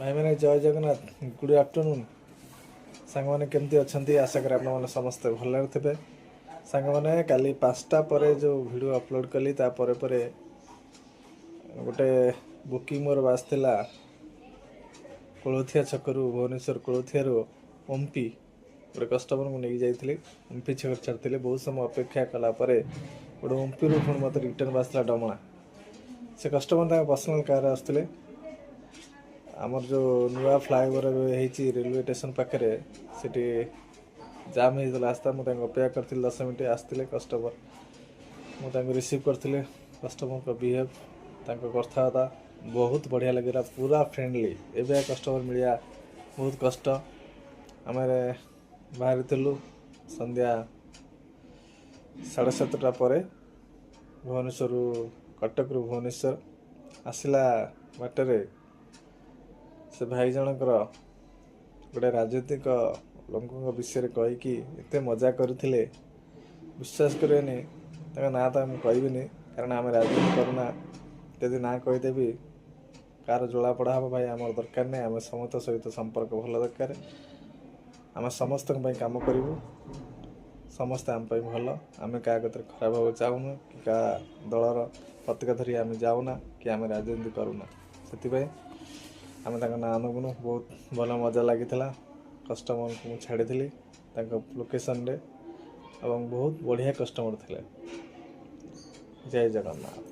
भाई मैंने जय जगन्नाथ गुड आफ्टरनून सांग मैंने केमती अच्छा आशा करें आपने समस्ते भल थे सांग मैंने काली 5टा पर जो वीडियो अपलोड कली गोटे बुकिंग मोर बासला कोलथिया छकरू भुवनेश्वर कोलथिया ओम्पी गोटे कस्टमर को नहीं जाइए ओम्पी छक छाड़ी बहुत समय अपेक्षा कलापर गोटे ओम्पी पुणी मत रिटर्न बासला डमणा से कस्टमर पर्सनाल कार आसते आमर जो नुआ फ्लाईओवर रेलवे स्टेशन पाखे से जाम हो आस्ता मुझे अपेक्षा करी 10 मिनट आसते कस्टमर मुझे रिसीव करते कस्टमर का बिहेव कथबार्ता बहुत बढ़िया लगे पूरा फ्रेंडली एवं कस्टमर मिलिया बहुत कष्ट आम बाहरी संध्या 7:30 पर भुवनेश्वर कटक रु भुवनेश्वर आसला बाटर से भाई जनकर गोटे राजनीतिक लोकों विषय कहीकि एत मजा करते विश्वास करेनि ना तो मुझे कहबी कारण आम राजनीति करूना यदि ना कहीदेवी कार जोड़ापड़ा हम भाई आम दरकार नहीं आम समस्त सहित संपर्क भल दरकार आम समस्त कम करूँ समस्ते आम भल आम क्या खराब हो चाहूना कि क्या दलर पताका धरी आम जाऊना कि आम राजनीति करूना से आम ना नगुनु बहुत भल मजा लगी कस्टमर को छाड़ी लोकेशन रे बहुत बढ़िया कस्टमर थे जय जगन्नाथ।